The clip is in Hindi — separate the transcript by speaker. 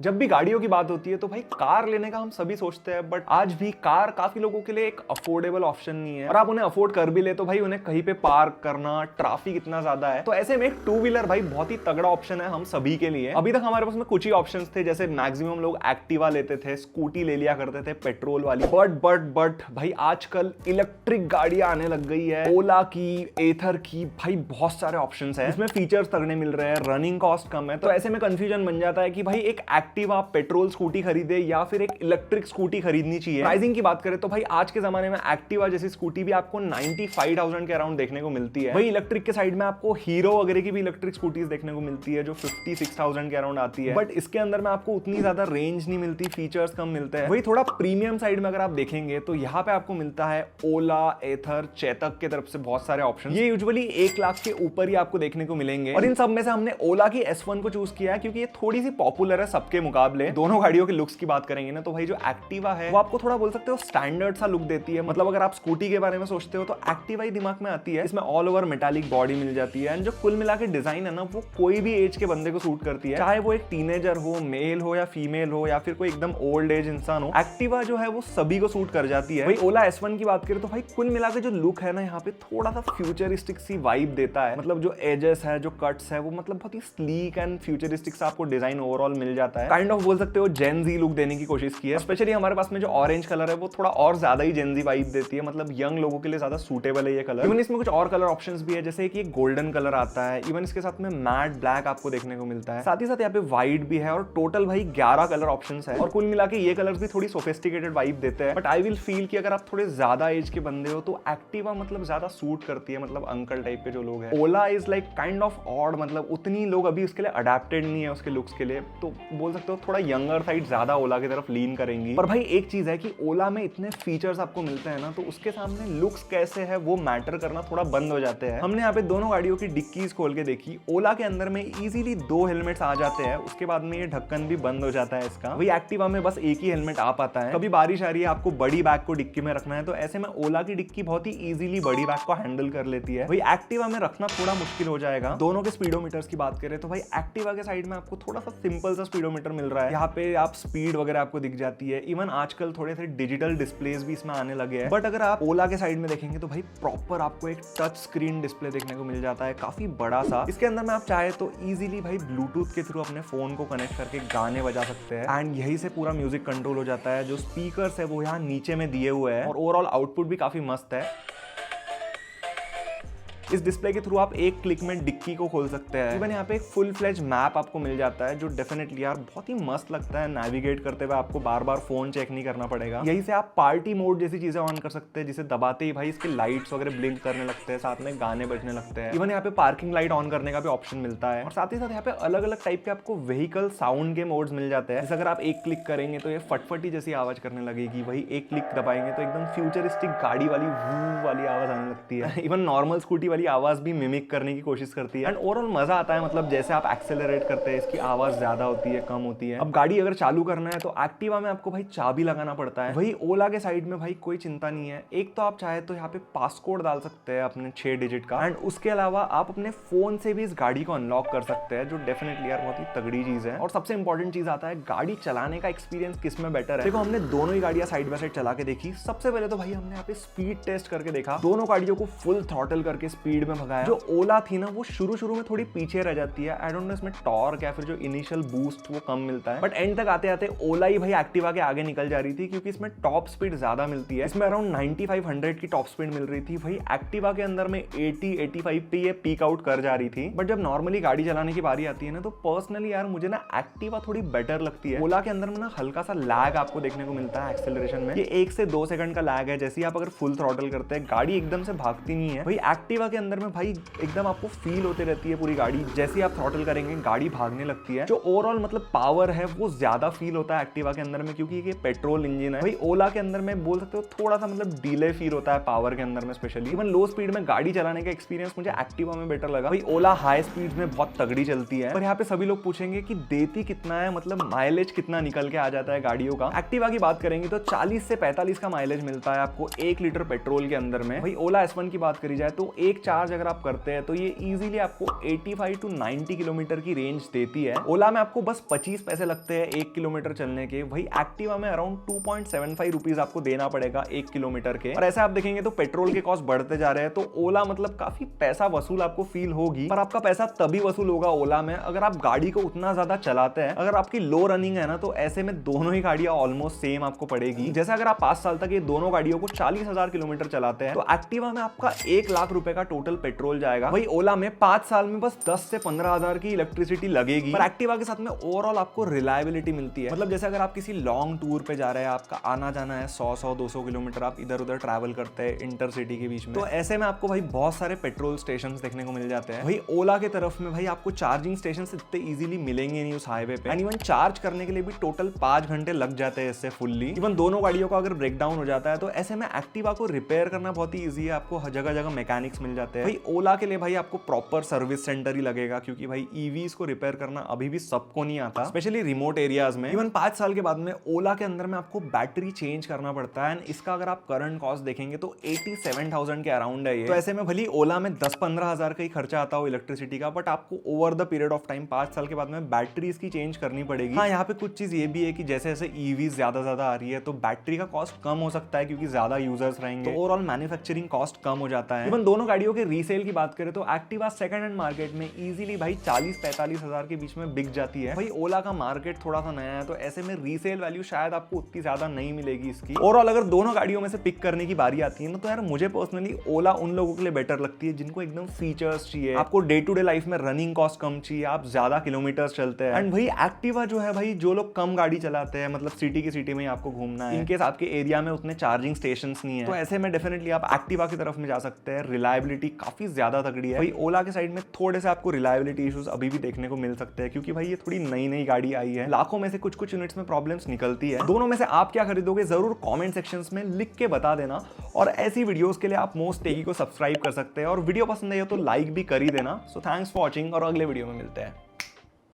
Speaker 1: जब भी गाड़ियों की बात होती है तो भाई कार लेने का हम सभी सोचते हैं, बट आज भी कार काफी लोगों के लिए एक अफोर्डेबल ऑप्शन नहीं है। और आप उन्हें अफोर्ड कर भी ले तो भाई उन्हें कहीं पे पार्क करना, ट्रैफिक इतना ज्यादा है। तो ऐसे में एक टू व्हीलर भाई बहुत ही तगड़ा ऑप्शन है हम सभी के लिए। अभी तक हमारे पास में कुछ ही ऑप्शंस थे, जैसे मैक्सिमम लोग एक्टिवा लेते थे, स्कूटी ले लिया करते थे पेट्रोल वाली। बट भाई आजकल इलेक्ट्रिक गाड़ियां आने लग गई है, ओला की, एथर की, भाई बहुत सारे ऑप्शंस है। इसमें फीचर्स तगड़े मिल रहे हैं, रनिंग कॉस्ट कम है। तो ऐसे में कंफ्यूजन बन जाता है कि भाई एक एक्टिवा पेट्रोल स्कूटी खरीदे या फिर एक इलेक्ट्रिक स्कूटी खरीदनी चाहिए। प्राइसिंग की बात करें तो भाई आज के जमाने में एक्टिवा जैसी स्कूटी भी आपको 95,000 के अराउंड देखने को मिलती है। भाई इलेक्ट्रिक के साइड में आपको हीरो वगैरह की भी इलेक्ट्रिक स्कूटीज देखने को मिलती है जो 56,000 के अराउंड आती है। बट इसके अंदर में आपको उतनी ज्यादा रेंज नहीं मिलती, फीचर्स कम मिलते हैं। वही थोड़ा प्रीमियम साइड में अगर आप देखेंगे तो यहाँ पे आपको मिलता है ओला, एथर, चेतक की तरफ से बहुत सारे ऑप्शन। ये यूजुअली 1 लाख के ऊपर ही आपको देखने को मिलेंगे। और इन सब में से हमने ओला की S1 को चूज किया है क्योंकि ये थोड़ी सी पॉपुलर है सबके मुकाबले। दोनों गाड़ियों के लुक्स की बात करेंगे ना तो भाई जो एक्टिवा है वो आपको थोड़ा बोल सकते हो स्टैंडर्ड सा लुक देती है। मतलब अगर आप स्कूटी के बारे में सोचते हो तो एक्टिवा ही दिमाग में आती है। इसमें ऑल ओवर मेटालिक बॉडी मिल जाती है एंड जो कुल मिला के डिजाइन है ना वो कोई भी एज के बंदे को सूट करती है, चाहे वो एक टीनेजर हो, मेल हो या फीमेल हो या फिर कोई एकदम ओल्ड एज इंसान हो। एक्टिवा जो है वो सभी को सूट कर जाती है। भाई ओला S1 की बात करें तो भाई कुल मिला के जो लुक है ना यहाँ पे थोड़ा सा फ्यूचरिस्टिक सी वाइब देता है। मतलब जो एजेस है, जो कट्स है, वो मतलब बहुत ही स्लीक एंड फ्यूचरिस्टिक सा आपको डिजाइन ओवरऑल मिल जाता है। काइंड ऑफ बोल सकते हो जेन जी लुक देने की कोशिश की है। स्पेशली हमारे पास में जो ऑरेंज कलर है वो थोड़ा और ज्यादा ही जेन जी वाइब देती है। मतलब यंग लोगों के लिए ज्यादा सूटेबल है ये कलर। इवन इसमें कुछ और कलर ऑप्शंस भी है, जैसे कि गोल्डन कलर आता है, इवन इसके साथ में मैट ब्लैक आपको देखने को मिलता है, साथ ही साथ यहाँ पे व्हाइट भी है। और टोटल भाई 11 कलर ऑप्शंस है और कुल मिला के ये कलर्स भी थोड़ी सोफिस्टिकेटेड वाइब देते हैं। बट आई विल फील कि अगर आप थोड़े ज्यादा एज के बंदे हो तो एक्टिवा मतलब ज्यादा सूट करती है, मतलब अंकल टाइप के जो लोग हैं। Ola is like kind of odd, मतलब उतनी लोग अभी उसके लिए अडेप्टेड नहीं है उसके लुक्स के लिए। तो बोल सकते हो थोड़ा यंगर साइड ज्यादा ओला की तरफ लीन करेंगी। पर भाई एक चीज है कि ओला में इतने फीचर्स आपको मिलते हैं ना तो उसके सामने लुक्स कैसे है वो मैटर करना थोड़ा बंद हो जाते हैं। हमने यहाँ पे दोनों गाड़ियों की डिक्कीज खोल के देखी। ओला के अंदर में इजीली 2 हेलमेट्स आ जाते हैं, उसके बाद में ये ढक्कन भी बंद हो जाता है इसका। वही एक्टिवा में बस एक ही हेलमेट आ पाता है। कभी बारिश आ रही है, आपको बड़ी बैग को डिक्की में रखना है तो ऐसे में ओला की डिक्की बहुत ही इजीली बड़ी बैग को हैंडल कर लेती है। वही एक्टिवा में रखना थोड़ा मुश्किल हो जाएगा। दोनों के स्पीडोमीटर्स की बात करें तो भाई एक्टिवा के साइड में आपको थोड़ा सा सिंपल सा स्पीडोमीटर मिल रहा है। यहाँ पे आप स्पीड वगैरह आपको दिख जाती है। इवन आजकल थोड़े से डिजिटल डिस्प्लेस भी इसमें आने लगे हैं। बट अगर आप ओला के साइड में देखेंगे तो भाई प्रॉपर आपको एक टच स्क्रीन डिस्प्ले देखने को मिल जाता है, काफी बड़ा सा। इसके अंदर में आप चाहे तो इजीली भाई ब्लूटूथ के थ्रू अपने फोन को कनेक्ट करके गाने बजा सकते हैं एंड यही से पूरा म्यूजिक कंट्रोल हो जाता है। जो स्पीकर्स है वो यहाँ नीचे में दिए हुए हैं और ओवरऑल आउटपुट भी काफी मस्त है। इस डिस्प्ले के थ्रू आप एक क्लिक में डिक्की को खोल सकते हैं। इवन यहाँ पे एक फुल फ्लेज मैप आपको मिल जाता है जो डेफिनेटली यार बहुत ही मस्त लगता है। नेविगेट करते हुए आपको बार बार फोन चेक नहीं करना पड़ेगा। यही से आप पार्टी मोड जैसी चीजें ऑन कर सकते हैं, जिसे दबाते ही भाई इसके लाइट्स वगैरह ब्लिंक करने लगते हैं, साथ में गाने बजने लगते हैं। इवन यहाँ पे पार्किंग लाइट ऑन करने का भी ऑप्शन मिलता है और साथ ही साथ यहाँ पे अलग अलग टाइप के आपको व्हीकल साउंड के मोड्स मिल जाते हैं। जैसे अगर आप एक क्लिक करेंगे तो ये फटफटी जैसी आवाज करने लगेगी, वही एक क्लिक दबाएंगे तो एकदम फ्यूचरिस्टिक गाड़ी वाली वू वाली आवाज आने लगती है। इवन नॉर्मल स्कूटी वाली आवाज भी मिमिक करने की कोशिश करती है एंड ओवरऑल मजा आता है। मतलब जैसे आप एक्सेलरेट करते हैं इसकी आवाज ज्यादा होती है, कम होती है। अब गाड़ी अगर चालू करना है तो एक्टिवा में आपको भाई चाबी लगाना पड़ता है। वही ओला के साइड में भाई कोई चिंता नहीं है। एक तो आप चाहे तो यहाँ पे पासकोड डाल सकते हैं अपने 6 डिजिट का एंड उसके अलावा आप अपने फोन से भी इस गाड़ी को अनलॉक कर सकते हैं, जो डेफिनेटली यार बहुत ही तगड़ी चीज है। और सबसे इंपॉर्टेंट चीज आता है गाड़ी चलाने का एक्सपीरियंस किस में बेटर है। देखो हमने दोनों ही गाड़ियां साइड बाय साइड चला के देखी। सबसे पहले तो भाई हमने यहाँ पे स्पीड टेस्ट करके देखा, दोनों गाड़ियों को फुल थ्रॉटल करके स्पीड में भगाया। जो ओला थी ना वो शुरू में थोड़ी पीछे रह जाती है। आई डोंट नो इसमें टॉर्क या फिर जो इनिशियल बूस्ट वो कम मिलता है, बट एंड तक आते आते ओला ही भाई एक्टिवा के आगे निकल जा रही थी क्योंकि इसमें टॉप स्पीड ज्यादा मिलती है। इसमें अराउंड 9500 की टॉप स्पीड मिल रही थी। भाई एक्टिवा के अंदर में 80-85 पे ये पीक आउट कर जा रही थी। बट जब नॉर्मली गाड़ी चलाने की बारी आती है ना तो पर्सनली यार मुझे ना एक्टिवा थोड़ी बेटर लगती है। ओला के अंदर में ना हल्का सा लैग आपको देखने को मिलता है एक्सेलरेशन में। ये 1 से 2 सेकंड का लैग है। जैसे आप अगर फुल थ्रॉटल करते हैं गाड़ी एकदम से भागती नहीं है। भाई एक्टिवा के अंदर में भाई एकदम आपको फील होते रहती है पूरी गाड़ी। जैसे ही आप थ्रॉटल करेंगे गाड़ी भागने लगती है। जो ओवरऑल मतलब पावर है वो ज्यादा फील होता है एक्टिवा के अंदर में क्योंकि ये पेट्रोल इंजन है। भाई ओला के अंदर में बोल सकते हो थोड़ा सा मतलब डिले फील होता है पावर के अंदर में। स्पेशली इवन लो स्पीड में गाड़ी चलाने का एक्सपीरियंस मुझे एक्टिवा में बेटर लगा। भाई ओला हाई स्पीड में बहुत तगड़ी चलती है। पर यहाँ पे सभी लोग पूछेंगे कि देती कितना है, मतलब माइलेज कितना निकल के आ जाता है गाड़ियों का। एक्टिवा की बात करेंगे तो 40 से 45 का माइलेज मिलता है आपको 1 लीटर पेट्रोल के अंदर में। भाई ओला S1 की बात करी जाए तो 1 एक चार्ज अगर आप करते हैं तो ये इजीली आपको 85 टू 90 किलोमीटर की रेंज देती है। ओला में आपको बस 25 पैसे लगते हैं 1 किलोमीटर चलने के, वही एक्टिवा में अराउंड 2.75 रुपीज आपको देना पड़ेगा 1 किलोमीटर के। और ऐसे आप देखेंगे तो पेट्रोल के कॉस्ट बढ़ते जा रहे हैं, तो ओला मतलब काफी पैसा वसूल आपको फील होगी। पर आपका पैसा तभी वसूल होगा ओला में अगर आप गाड़ी को उतना ज्यादा चलाते हैं। अगर आपकी लो रनिंग है ना, तो ऐसे में दोनों ही गाड़ियां ऑलमोस्ट सेम आपको पड़ेगी। जैसे अगर आप 5 साल तक ये दोनों गाड़ियों को 40,000 किलोमीटर चलाते हैं, तो एक्टिवा में आपका 1 लाख रुपए का टोटल पेट्रोल जाएगा। वही ओला में 5 साल में बस 10 से 15,000 की इलेक्ट्रिसिटी लगेगी। पर एक्टिवा के साथ में ओवरऑल आपको रिलायबिलिटी मिलती है। मतलब जैसे अगर आप किसी लॉन्ग टूर पे जा रहे हैं, आपका आना जाना है 100-200 किलोमीटर, आप इधर उधर ट्रैवल करते हैं इंटरसिटी के बीच में, तो ऐसे में आपको भाई बहुत सारे पेट्रोल स्टेशन देखने को मिल जाते हैं। वही ओला के तरफ में भाई आपको चार्जिंग स्टेशन इतने इजीली मिलेंगे नहीं उस हाईवे पे। एंड इवन चार्ज करने के लिए भी टोटल 5 घंटे लग जाते हैं इससे फुल्ली। इवन दोनों गाड़ियों का अगर ब्रेकडाउन हो जाता है तो ऐसे में एक्टिवा को रिपेयर करना बहुत ही ईजी है। आपको जगह जगह मैकेनिक्स मिल जाते हैं। भाई ओला के लिए भाई आपको प्रॉपर सर्विस सेंटर ही लगेगा, क्योंकि भाई ईवीज को रिपेयर करना अभी भी सबको नहीं आता, स्पेशली रिमोट एरियाज में। इवन 5 साल के बाद में ओला के अंदर में आपको बैटरी चेंज करना पड़ता है। एंड इसका अगर आप करंट कॉस्ट देखेंगे तो 87,000 के अराउंड है ये। तो ऐसे में भले ओला में 10-15 हजार का ही खर्चा आता हो इलेक्ट्रिसिटी का, बट आपको over the period of time 5 साल के बाद में बैटरी इसकी चेंज करनी पड़ेगी। हाँ, यहाँ पे कुछ चीज ये भी है कि जैसे जैसे ईवीज ज्यादा आ रही है तो बैटरी का कॉस्ट कम हो सकता है, क्योंकि ज्यादा यूजर्स रहेंगे, तो ओवरऑल मैन्युफैक्चरिंग कॉस्ट कम हो जाता है। इवन दोनों गाड़ियों के रीसेल की बात करें तो एक्टिवा सेकंड हैंड मार्केट में इजीली भाई 40-45 हजार के बीच में बिक जाती है। भाई ओला का मार्केट थोड़ा सा नया है, तो ऐसे में रीसेल वैल्यू शायद आपको उतनी ज्यादा नहीं मिलेगी इसकी। ओवरऑल अगर दोनों गाड़ियों में से पिक करने की बारी आती है ना, तो यार मुझे पर्सनली ओला उन लोगों के लिए बेटर लगती है जिनको एकदम फीचर्स चाहिए, आपको डे टू डे लाइफ में रनिंग कॉस्ट कम चाहिए, आप ज्यादा किलोमीटर चलते हैं। एंड भाई एक्टिवा जो है भाई, जो लोग कम गाड़ी चलाते हैं, मतलब सिटी की सिटी में आपको घूमना है, इनकेस आपके एरिया में उतने चार्जिंग स्टेशंस नहीं है, तो ऐसे में डेफिनेटली आप एक्टिवा की तरफ में जा सकते हैं। रिलायबिलिटी काफी ज्यादा तगड़ी है। भाई ओला के साइड में थोड़े से आपको रिलायबिलिटी इश्यूज अभी भी देखने को मिल सकते हैं, क्योंकि भाई ये थोड़ी नई गाड़ी आई है, लाखों में से कुछ यूनिट्स में प्रॉब्लम्स निकलती है। दोनों में से आप क्या खरीदोगे जरूर कमेंट सेक्शंस में लिख के बता देना। और ऐसी वीडियोस के लिए आप मोस्ट टेकी को सब्सक्राइब कर सकते हैं, और वीडियो पसंद आई हो तो लाइक भी कर ही देना। सो थैंक्स फॉर वॉचिंग, और अगले वीडियो में मिलते हैं।